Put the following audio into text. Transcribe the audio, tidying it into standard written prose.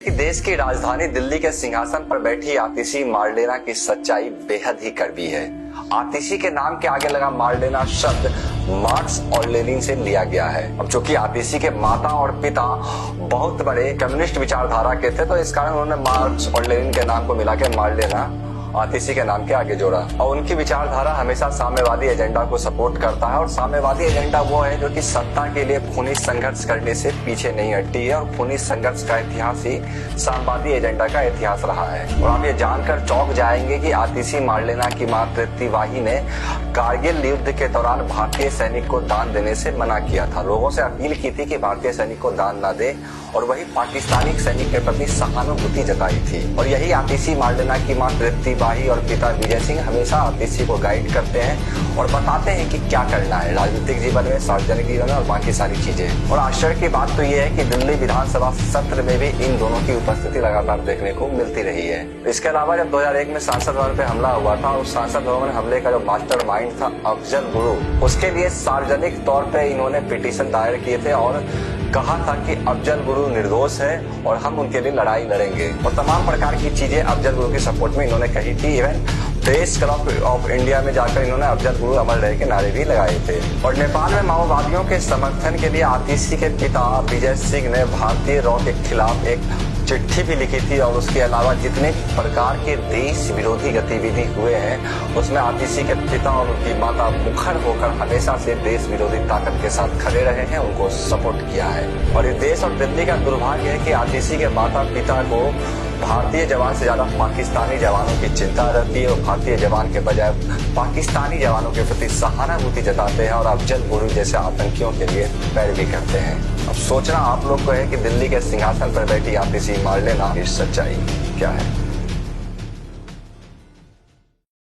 कि देश की राजधानी दिल्ली के सिंहासन पर बैठी आतिशी मार्लेना की सच्चाई बेहद ही कड़वी है। आतिशी के नाम के आगे लगा मार्लेना शब्द मार्क्स और लेनिन से लिया गया है। अब चूंकि आतिशी के माता और पिता बहुत बड़े कम्युनिस्ट विचारधारा के थे, तो इस कारण उन्होंने मार्क्स और लेनिन के नाम को मिला के मार्लेना आतिशी के नाम के आगे जोड़ा। और उनकी विचारधारा हमेशा साम्यवादी एजेंडा को सपोर्ट करता है, और साम्यवादी एजेंडा वो है जो कि सत्ता के लिए खूनी संघर्ष करने से पीछे नहीं हटती है, और खूनी संघर्ष का इतिहास ही साम्यवादी एजेंडा का इतिहास रहा है। और आप ये जानकर चौंक जाएंगे कि आतिशी मार्लेना की मां तृप्ति वाही ने कारगिल युद्ध के दौरान भारतीय सैनिक को दान देने से मना किया था। लोगों से अपील की थी कि भारतीय सैनिक को दान न दे, और वही पाकिस्तानी सैनिक के प्रति सहानुभूति जताई थी। और यही आतिशी मार्लेना की मां तृप्ति वाही और पिता विजय सिंह हमेशा आतिशी को गाइड करते हैं और बताते हैं कि क्या करना है राजनीतिक जीवन में, सार्वजनिक जीवन में और बाकी सारी चीजें। और आश्चर्य की बात तो ये है कि दिल्ली विधानसभा सत्र में भी इन दोनों की उपस्थिति लगातार देखने को मिलती रही है। इसके अलावा जब 2001 में संसद भवन पे हमला हुआ था, उस संसद भवन हमले का जो मास्टर माइंड था अफजल गुरु, उसके लिए सार्वजनिक तौर पे इन्होंने पिटीशन दायर किए थे और कहा था कि अफजल गुरु निर्दोष है और हम उनके लिए लड़ाई लड़ेंगे। और तमाम प्रकार की चीजें अफजल गुरु के सपोर्ट में इन्होंने कही थी। Even press club of India में जाकर इन्होंने अफजल गुरु अमर रहे के नारे भी लगाए थे। और नेपाल में माओवादियों के समर्थन के लिए आतिशी के पिता विजय सिंह ने भारतीय रॉ के खिलाफ एक चिट्ठी भी लिखी थी। और उसके अलावा जितने प्रकार के देश विरोधी गतिविधि हुए हैं, उसमें आतिशी के पिता और उनकी माता मुखर होकर हमेशा से देश विरोधी ताकत के साथ खड़े रहे हैं, उनको सपोर्ट किया है। और इस देश और दिल्ली का दुर्भाग्य है कि आतिशी के माता पिता को भारतीय जवान से ज्यादा पाकिस्तानी जवानों की चिंता रहती है, और भारतीय जवान के बजाय पाकिस्तानी जवानों के प्रति सहानुभूति जताते हैं और अफजल गुरु जैसे आतंकियों के लिए पैरवी करते हैं। अब सोचना आप लोग को है कि दिल्ली के सिंहासन पर बैठी आतिशी मार्लेना की सच्चाई क्या है।